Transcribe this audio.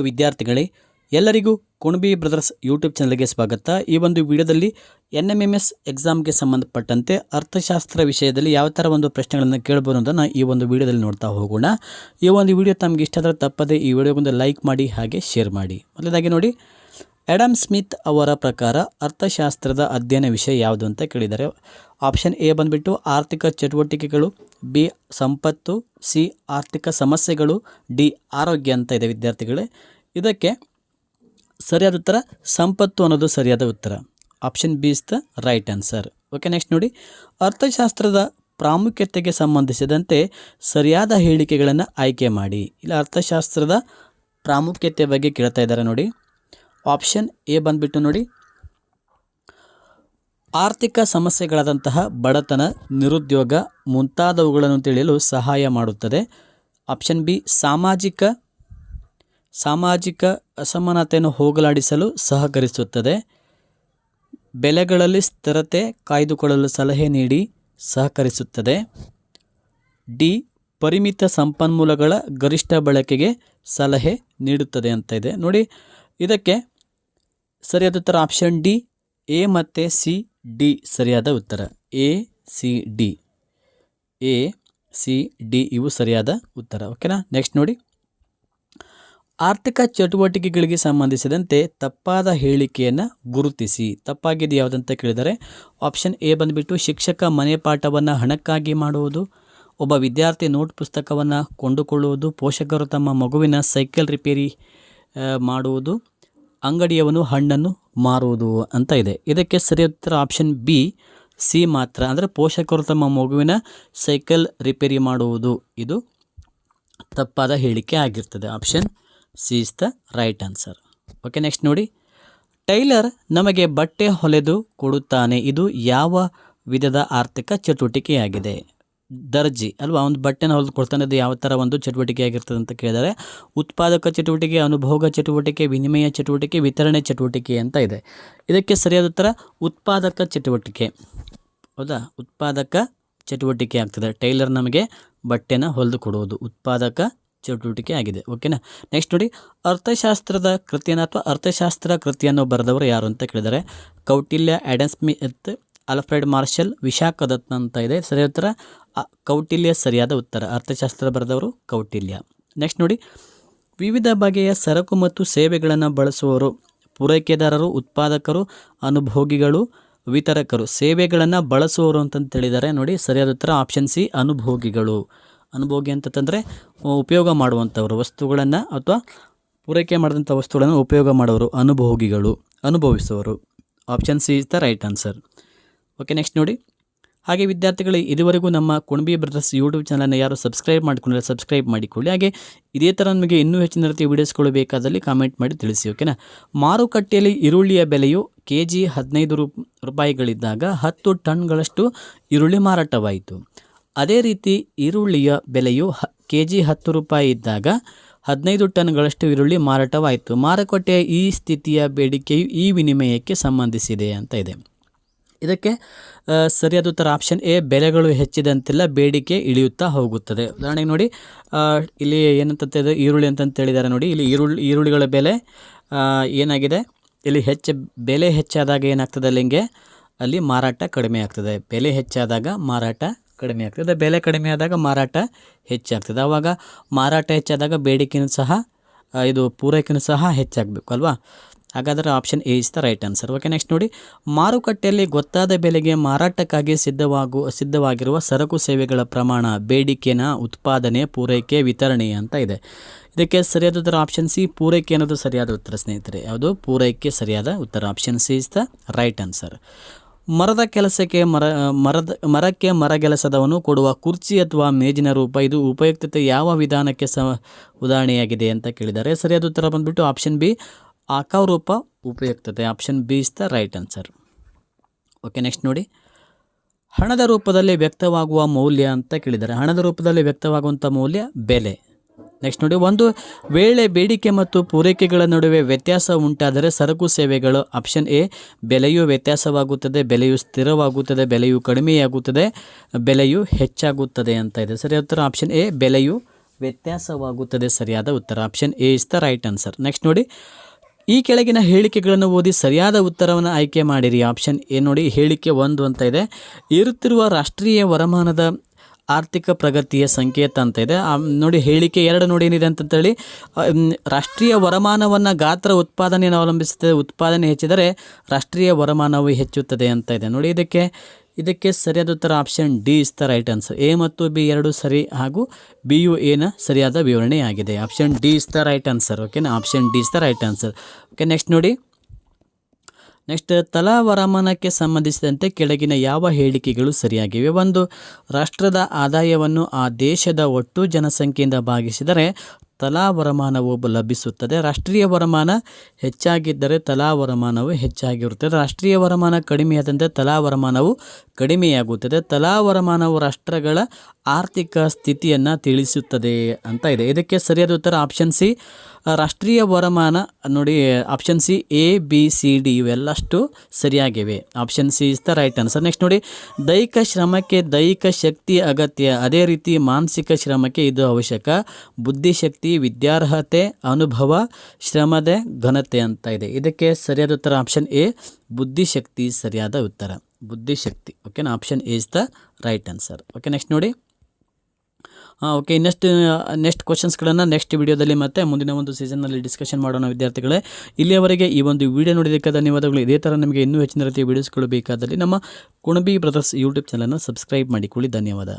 ವಿದ್ಯಾರ್ಥಿಗಳೇ, ಎಲ್ಲರಿಗೂ Kunbi brothers YouTube ಚಾನಲ್ಗೆ ಸ್ವಾಗತ. ಈ ಒಂದು ವಿಡಿಯೋದಲ್ಲಿ NMMS ಎಕ್ಸಾಮ್ಗೆ ಸಂಬಂಧಪಟ್ಟಂತೆ ಅರ್ಥಶಾಸ್ತ್ರ ವಿಷಯದಲ್ಲಿ ಯಾವ ಥರ ಒಂದು ಪ್ರಶ್ನೆಗಳನ್ನು ಕೇಳಬಹುದು ಅನ್ನೋದನ್ನು ಈ ಒಂದು ವಿಡಿಯೋದಲ್ಲಿ ನೋಡ್ತಾ ಹೋಗೋಣ. ಈ ಒಂದು ವಿಡಿಯೋ ತಮಗೆ ಇಷ್ಟ ಆದರೆ ತಪ್ಪದೆ ಈ ವಿಡಿಯೋಗೊಂದು ಲೈಕ್ ಮಾಡಿ ಹಾಗೆ ಶೇರ್ ಮಾಡಿ. ಮೊದಲದಾಗಿ ನೋಡಿ, ಆಡಮ್ ಸ್ಮಿತ್ ಅವರ ಪ್ರಕಾರ ಅರ್ಥಶಾಸ್ತ್ರದ ಅಧ್ಯಯನ ವಿಷಯ ಯಾವುದು ಅಂತ ಕೇಳಿದ್ದಾರೆ. ಆಪ್ಷನ್ ಎ ಬಂದುಬಿಟ್ಟು ಆರ್ಥಿಕ ಚಟುವಟಿಕೆಗಳು, ಬಿ ಸಂಪತ್ತು, ಸಿ ಆರ್ಥಿಕ ಸಮಸ್ಯೆಗಳು, ಡಿ ಆರೋಗ್ಯ ಅಂತ ಇದೆ ವಿದ್ಯಾರ್ಥಿಗಳೇ. ಇದಕ್ಕೆ ಸರಿಯಾದ ಉತ್ತರ ಸಂಪತ್ತು ಅನ್ನೋದು ಸರಿಯಾದ ಉತ್ತರ. Option B is the right answer. Okay, next ನೋಡಿ, ಅರ್ಥಶಾಸ್ತ್ರದ ಪ್ರಾಮುಖ್ಯತೆಗೆ ಸಂಬಂಧಿಸಿದಂತೆ ಸರಿಯಾದ ಹೇಳಿಕೆಗಳನ್ನು ಆಯ್ಕೆ ಮಾಡಿ. ಇಲ್ಲಿ ಅರ್ಥಶಾಸ್ತ್ರದ ಪ್ರಾಮುಖ್ಯತೆ ಬಗ್ಗೆ ಕೇಳ್ತಾ ಇದ್ದಾರೆ ನೋಡಿ. ಆಪ್ಷನ್ ಎ ಬಂದುಬಿಟ್ಟು ನೋಡಿ, ಆರ್ಥಿಕ ಸಮಸ್ಯೆಗಳಾದಂತಹ ಬಡತನ, ನಿರುದ್ಯೋಗ ಮುಂತಾದವುಗಳನ್ನು ತಿಳಿಯಲು ಸಹಾಯ ಮಾಡುತ್ತದೆ. ಆಪ್ಷನ್ ಬಿ ಸಾಮಾಜಿಕ ಅಸಮಾನತೆಯನ್ನು ಹೋಗಲಾಡಿಸಲು ಸಹಕರಿಸುತ್ತದೆ. ಬೆಲೆಗಳಲ್ಲಿ ಸ್ಥಿರತೆ ಕಾಯ್ದುಕೊಳ್ಳಲು ಸಲಹೆ ನೀಡಿ ಸಹಕರಿಸುತ್ತದೆ. ಡಿ ಪರಿಮಿತ ಸಂಪನ್ಮೂಲಗಳ ಗರಿಷ್ಠ ಬಳಕೆಗೆ ಸಲಹೆ ನೀಡುತ್ತದೆ ಅಂತ ಇದೆ ನೋಡಿ. ಇದಕ್ಕೆ ಸರಿಯಾದ ಉತ್ತರ ಆಪ್ಷನ್ ಡಿ, ಎ ಮತ್ತು ಸಿ, ಡಿ ಸರಿಯಾದ ಉತ್ತರ. ಎ ಸಿ ಡಿ ಇವು ಸರಿಯಾದ ಉತ್ತರ. ಓಕೆನಾ. ನೆಕ್ಸ್ಟ್ ನೋಡಿ, ಆರ್ಥಿಕ ಚಟುವಟಿಕೆಗಳಿಗೆ ಸಂಬಂಧಿಸಿದಂತೆ ತಪ್ಪಾದ ಹೇಳಿಕೆಯನ್ನು ಗುರುತಿಸಿ. ತಪ್ಪಾಗಿದೆ ಯಾವುದಂತ ಕೇಳಿದರೆ ಆಪ್ಷನ್ ಎ ಬಂದುಬಿಟ್ಟು ಶಿಕ್ಷಕ ಮನೆ ಪಾಠವನ್ನು ಹಣಕ್ಕಾಗಿ ಮಾಡುವುದು, ಒಬ್ಬ ವಿದ್ಯಾರ್ಥಿ ನೋಟ್ ಪುಸ್ತಕವನ್ನು ಕೊಂಡುಕೊಳ್ಳುವುದು, ಪೋಷಕರು ತಮ್ಮ ಮಗುವಿನ ಸೈಕಲ್ ರಿಪೇರಿ ಮಾಡುವುದು, ಅಂಗಡಿಯವನು ಹಣ್ಣನ್ನು ಮಾರುವುದು ಅಂತ ಇದೆ. ಇದಕ್ಕೆ ಸರಿಯಾದ ಉತ್ತರ ಆಪ್ಷನ್ ಬಿ, ಸಿ ಮಾತ್ರ. ಅಂದರೆ ಪೋಷಕರು ತಮ್ಮ ಮಗುವಿನ ಸೈಕಲ್ ರಿಪೇರಿ ಮಾಡುವುದು ಇದು ತಪ್ಪಾದ ಹೇಳಿಕೆ ಆಗಿರ್ತದೆ. Option C is the right answer. Okay, next ನೋಡಿ, ಟೈಲರ್ ನಮಗೆ ಬಟ್ಟೆ ಹೊಲೆದು ಕೊಡುತ್ತಾನೆ. ಇದು ಯಾವ ವಿಧದ ಆರ್ಥಿಕ ಚಟುವಟಿಕೆಯಾಗಿದೆ? ದರ್ಜಿ ಅಲ್ವಾ, ಒಂದು ಬಟ್ಟೆನ ಹೊಲಿದು ಕೊಡ್ತಾನೆ. ಅದು ಯಾವ ಥರ ಒಂದು ಚಟುವಟಿಕೆ ಆಗಿರ್ತದೆ ಅಂತ ಕೇಳಿದರೆ ಉತ್ಪಾದಕ ಚಟುವಟಿಕೆ, ಅನುಭೋಗ ಚಟುವಟಿಕೆ, ವಿನಿಮಯ ಚಟುವಟಿಕೆ, ವಿತರಣೆ ಚಟುವಟಿಕೆ ಅಂತ ಇದೆ. ಇದಕ್ಕೆ ಸರಿಯಾದ ಉತ್ತರ ಉತ್ಪಾದಕ ಚಟುವಟಿಕೆ. ಹೌದಾ, ಉತ್ಪಾದಕ ಚಟುವಟಿಕೆ ಆಗ್ತದೆ. ಟೈಲರ್ ನಮಗೆ ಬಟ್ಟೆನ ಹೊಲಿದು ಕೊಡುವುದು ಉತ್ಪಾದಕ ಚಟುವಟಿಕೆ ಆಗಿದೆ. ಓಕೆನಾ. ನೆಕ್ಸ್ಟ್ ನೋಡಿ, ಅರ್ಥಶಾಸ್ತ್ರದ ಕೃತಿಯನ್ನು ಅಥವಾ ಅರ್ಥಶಾಸ್ತ್ರ ಕೃತಿಯನ್ನು ಬರೆದವರು ಯಾರು ಅಂತ ಕೇಳಿದರೆ Kautilya, Adam Smith, Alfred marshal, Vishakhadatta ಅಂತ ಇದೆ. ಸರಿಯಾದ ಉತ್ತರ ಕೌಟಿಲ್ಯ ಸರಿಯಾದ ಉತ್ತರ. ಅರ್ಥಶಾಸ್ತ್ರ ಬರೆದವರು ಕೌಟಿಲ್ಯ. ನೆಕ್ಸ್ಟ್ ನೋಡಿ, ವಿವಿಧ ಬಗೆಯ ಸರಕು ಮತ್ತು ಸೇವೆಗಳನ್ನು ಬಳಸುವವರು ಪೂರೈಕೆದಾರರು, ಉತ್ಪಾದಕರು, ಅನುಭೋಗಿಗಳು, ವಿತರಕರು. ಸೇವೆಗಳನ್ನು ಬಳಸುವವರು ಅಂತಂತ ಹೇಳಿದ್ದಾರೆ ನೋಡಿ. ಸರಿಯಾದ ಉತ್ತರ ಆಪ್ಷನ್ ಸಿ, ಅನುಭೋಗಿಗಳು. ಅನುಭೋಗಿ ಅಂತಂದರೆ ಉಪಯೋಗ ಮಾಡುವಂಥವ್ರು, ವಸ್ತುಗಳನ್ನು ಅಥವಾ ಪೂರೈಕೆ ಮಾಡಿದಂಥ ವಸ್ತುಗಳನ್ನು ಉಪಯೋಗ ಮಾಡೋರು ಅನುಭೋಗಿಗಳು, ಅನುಭವಿಸುವವರು. Option C is the right answer. Okay, next ನೋಡಿ, ಹಾಗೆ ವಿದ್ಯಾರ್ಥಿಗಳು ಇದುವರೆಗೂ ನಮ್ಮ ಕುಣಬಿ ಬ್ರದರ್ಸ್ ಯೂಟ್ಯೂಬ್ ಚಾನಲ್ನ ಯಾರು ಸಬ್ಸ್ಕ್ರೈಬ್ ಮಾಡಿಕೊಂಡ್ರೆ ಸಬ್ಸ್ಕ್ರೈಬ್ ಮಾಡಿಕೊಳ್ಳಿ. ಹಾಗೆ ಇದೇ ಥರ ನಿಮಗೆ ಇನ್ನೂ ಹೆಚ್ಚಿನ ರೀತಿಯ ವೀಡಿಯೋಸ್ಗಳು ಬೇಕಾದಲ್ಲಿ ಕಾಮೆಂಟ್ ಮಾಡಿ ತಿಳಿಸಿ. ಓಕೆನಾ. ಮಾರುಕಟ್ಟೆಯಲ್ಲಿ ಈರುಳ್ಳಿಯ ಬೆಲೆಯು ಕೆಜಿ 15 ರೂಪಾಯಿಗಳಿದ್ದಾಗ 10 ಟನ್ಗಳಷ್ಟು ಈರುಳ್ಳಿ ಮಾರಾಟವಾಯಿತು. ಅದೇ ರೀತಿ ಈರುಳ್ಳಿಯ ಬೆಲೆಯು ಕೆಜಿ 10 ರೂಪಾಯಿ ಇದ್ದಾಗ 15 ಟನ್ಗಳಷ್ಟು ಈರುಳ್ಳಿ ಮಾರಾಟವಾಯಿತು. ಮಾರುಕಟ್ಟೆಯ ಈ ಸ್ಥಿತಿಯ ಬೇಡಿಕೆಯು ಈ ವಿನಿಮಯಕ್ಕೆ ಸಂಬಂಧಿಸಿದೆ ಅಂತ ಇದೆ. ಇದಕ್ಕೆ ಸರಿಯಾದ ಉತ್ತರ ಆಪ್ಷನ್ ಎ, ಬೆಲೆಗಳು ಹೆಚ್ಚಿದಂತೆಲ್ಲ ಬೇಡಿಕೆ ಇಳಿಯುತ್ತಾ ಹೋಗುತ್ತದೆ. ಉದಾಹರಣೆಗೆ ನೋಡಿ, ಇಲ್ಲಿ ಏನಂತ ಈರುಳ್ಳಿ ಅಂತಂತ ಹೇಳಿದ್ದಾರೆ ನೋಡಿ. ಇಲ್ಲಿ ಈರುಳ್ಳಿಗಳ ಬೆಲೆ ಏನಾಗಿದೆ, ಇಲ್ಲಿ ಬೆಲೆ ಹೆಚ್ಚಾದಾಗ ಏನಾಗ್ತದೆ ಅಲ್ಲಿ ಮಾರಾಟ ಕಡಿಮೆ ಆಗ್ತದೆ. ಬೆಲೆ ಹೆಚ್ಚಾದಾಗ ಮಾರಾಟ ಕಡಿಮೆ ಆಗ್ತದೆ, ಬೆಲೆ ಕಡಿಮೆ ಆದಾಗ ಮಾರಾಟ ಹೆಚ್ಚಾಗ್ತದೆ. ಆವಾಗ ಮಾರಾಟ ಹೆಚ್ಚಾದಾಗ ಬೇಡಿಕೆಯೂ ಸಹ ಪೂರೈಕೆಯೂ ಸಹ ಹೆಚ್ಚಾಗಬೇಕು ಅಲ್ವಾ. ಹಾಗಾದರೆ option A is the right answer. Okay, next ನೋಡಿ, ಮಾರುಕಟ್ಟೆಯಲ್ಲಿ ಗೊತ್ತಾದ ಬೆಲೆಗೆ ಮಾರಾಟಕ್ಕಾಗಿ ಸಿದ್ಧವಾಗಿರುವ ಸರಕು ಸೇವೆಗಳ ಪ್ರಮಾಣ ಬೇಡಿಕೆನ ಉತ್ಪಾದನೆ, ಪೂರೈಕೆ, ವಿತರಣೆ ಅಂತ ಇದೆ. ಇದಕ್ಕೆ ಸರಿಯಾದ ಉತ್ತರ ಆಪ್ಷನ್ ಸಿ, ಪೂರೈಕೆ ಅನ್ನೋದು ಸರಿಯಾದ ಉತ್ತರ ಸ್ನೇಹಿತರೆ. ಯಾವುದು? ಪೂರೈಕೆ ಸರಿಯಾದ ಉತ್ತರ. Option C is the right answer. ಮರದ ಕೆಲಸಕ್ಕೆ ಮರಕ್ಕೆ ಮರಗೆಲಸದವನು ಕೊಡುವ ಕುರ್ಚಿ ಅಥವಾ ಮೇಜಿನ ರೂಪ. ಇದು ಉಪಯುಕ್ತತೆ ಯಾವ ವಿಧಾನಕ್ಕೆ ಉದಾಹರಣೆಯಾಗಿದೆ ಅಂತ ಕೇಳಿದ್ದಾರೆ. ಸರಿಯಾದ ಉತ್ತರ ಬಂದುಬಿಟ್ಟು ಆಪ್ಷನ್ ಬಿ, ಆಕಾರೂಪ ಉಪಯುಕ್ತತೆ. Option B is the right answer. Okay, next ನೋಡಿ, ಹಣದ ರೂಪದಲ್ಲಿ ವ್ಯಕ್ತವಾಗುವ ಮೌಲ್ಯ ಅಂತ ಕೇಳಿದ್ದಾರೆ. ಹಣದ ರೂಪದಲ್ಲಿ ವ್ಯಕ್ತವಾಗುವಂಥ ಮೌಲ್ಯ ಬೆಲೆ. ನೆಕ್ಸ್ಟ್ ನೋಡಿ, ಒಂದು ವೇಳೆ ಬೇಡಿಕೆ ಮತ್ತು ಪೂರೈಕೆಗಳ ನಡುವೆ ವ್ಯತ್ಯಾಸ ಉಂಟಾದರೆ ಸರಕು ಸೇವೆಗಳು. ಆಪ್ಷನ್ ಎ, ಬೆಲೆಯು ವ್ಯತ್ಯಾಸವಾಗುತ್ತದೆ, ಬೆಲೆಯು ಸ್ಥಿರವಾಗುತ್ತದೆ, ಬೆಲೆಯು ಕಡಿಮೆಯಾಗುತ್ತದೆ, ಬೆಲೆಯು ಹೆಚ್ಚಾಗುತ್ತದೆ ಅಂತ ಇದೆ. ಸರಿಯಾದ ಉತ್ತರ ಆಪ್ಷನ್ ಎ, ಬೆಲೆಯು ವ್ಯತ್ಯಾಸವಾಗುತ್ತದೆ ಸರಿಯಾದ ಉತ್ತರ. Option A is the right answer. Next ನೋಡಿ, ಈ ಕೆಳಗಿನ ಹೇಳಿಕೆಗಳನ್ನು ಓದಿ ಸರಿಯಾದ ಉತ್ತರವನ್ನು ಆಯ್ಕೆ ಮಾಡಿರಿ. ಆಪ್ಷನ್ ಎ ನೋಡಿ, ಹೇಳಿಕೆ 1 ಅಂತ ಇದೆ. ಏರುತ್ತಿರುವ ರಾಷ್ಟ್ರೀಯ ವರಮಾನದ ಆರ್ಥಿಕ ಪ್ರಗತಿಯ ಸಂಕೇತ ಅಂತ ಇದೆ. ನೋಡಿ ಹೇಳಿಕೆ 2 ನೋಡಿ ಏನಿದೆ ಅಂತಂತೇಳಿ, ರಾಷ್ಟ್ರೀಯ ವರಮಾನವನ್ನು ಗಾತ್ರ ಉತ್ಪಾದನೆಯನ್ನು ಅವಲಂಬಿಸುತ್ತದೆ. ಉತ್ಪಾದನೆ ಹೆಚ್ಚಿದರೆ ರಾಷ್ಟ್ರೀಯ ವರಮಾನವು ಹೆಚ್ಚುತ್ತದೆ ಅಂತ ಇದೆ. ನೋಡಿ ಇದಕ್ಕೆ ಸರಿಯಾದ ಉತ್ತರ option D is the right answer. A ಮತ್ತು ಬಿ ಎರಡು ಸರಿ ಹಾಗೂ ಬಿ ಯು ಎನ ಸರಿಯಾದ ವಿವರಣೆಯಾಗಿದೆ. Option D is the right answer. ಓಕೆನಾ, option D is the right answer. Okay, next ನೋಡಿ, ನೆಕ್ಸ್ಟ್ ತಲಾ ವರಮಾನಕ್ಕೆ ಸಂಬಂಧಿಸಿದಂತೆ ಕೆಳಗಿನ ಯಾವ ಹೇಳಿಕೆಗಳು ಸರಿಯಾಗಿವೆ? 1, ರಾಷ್ಟ್ರದ ಆದಾಯವನ್ನು ಆ ದೇಶದ ಒಟ್ಟು ಜನಸಂಖ್ಯೆಯಿಂದ ಭಾಗಿಸಿದರೆ ತಲಾ ವರಮಾನವು ಲಭಿಸುತ್ತದೆ. ರಾಷ್ಟ್ರೀಯ ವರಮಾನ ಹೆಚ್ಚಾಗಿದ್ದರೆ ತಲಾ ವರಮಾನವು ಹೆಚ್ಚಾಗಿರುತ್ತದೆ. ರಾಷ್ಟ್ರೀಯ ವರಮಾನ ಕಡಿಮೆಯಾದಂತೆ ತಲಾ ವರಮಾನವು ಕಡಿಮೆಯಾಗುತ್ತದೆ. ತಲಾ ವರಮಾನವು ರಾಷ್ಟ್ರಗಳ ಆರ್ಥಿಕ ಸ್ಥಿತಿಯನ್ನು ತಿಳಿಸುತ್ತದೆ ಅಂತ ಇದೆ. ಇದಕ್ಕೆ ಸರಿಯಾದ ಉತ್ತರ ಆಪ್ಷನ್ ಸಿ, ರಾಷ್ಟ್ರೀಯ ವರಮಾನ. ನೋಡಿ option C, A B C D ಇವೆಲ್ಲಷ್ಟು ಸರಿಯಾಗಿವೆ. Option C is the right answer. Next ನೋಡಿ, ದೈಹಿಕ ಶ್ರಮಕ್ಕೆ ದೈಹಿಕ ಶಕ್ತಿ ಅಗತ್ಯ, ಅದೇ ರೀತಿ ಮಾನಸಿಕ ಶ್ರಮಕ್ಕೆ ಇದು ಅವಶ್ಯಕ. ಬುದ್ಧಿಶಕ್ತಿ, ವಿದ್ಯಾರ್ಹತೆ, ಅನುಭವ, ಶ್ರಮದ ಘನತೆ ಅಂತ ಇದೆ. ಇದಕ್ಕೆ ಸರಿಯಾದ ಉತ್ತರ ಆಪ್ಷನ್ ಎ, ಬುದ್ಧಿಶಕ್ತಿ ಸರಿಯಾದ ಉತ್ತರ. ಬುದ್ಧಿಶಕ್ತಿ. ಓಕೆನಾ, option A is the right answer. Okay, next ನೋಡಿ, ಓಕೆ, ನೆಕ್ಸ್ಟ್ ಕ್ವಶನ್ಸ್ಗಳನ್ನು ನೆಕ್ಸ್ಟ್ ವಿಡಿಯೋದಲ್ಲಿ ಮತ್ತೆ ಮುಂದಿನ ಒಂದು ಸೀಸನ್ನಲ್ಲಿ ಡಿಸ್ಕಷನ್ ಮಾಡೋಣ ವಿದ್ಯಾರ್ಥಿಗಳೇ. ಇಲ್ಲಿಯವರೆಗೆ ಈ ಒಂದು ವಿಡಿಯೋ ನೋಡಿದ್ದಕ್ಕೆ ಧನ್ಯವಾದಗಳು. ಇದೇ ಥರ ನಿಮಗೆ ಇನ್ನೂ ಹೆಚ್ಚಿನ ರೀತಿಯ ವೀಡಿಯೋಸ್ಗಳು ಬೇಕಾದಲ್ಲಿ ನಮ್ಮ ಕುಣಬಿ ಬ್ರದರ್ಸ್ ಯೂಟ್ಯೂಬ್ ಚಾನಲನ್ನು ಸಬ್ಸ್ಕ್ರೈಬ್ ಮಾಡಿಕೊಳ್ಳಿ. ಧನ್ಯವಾದ.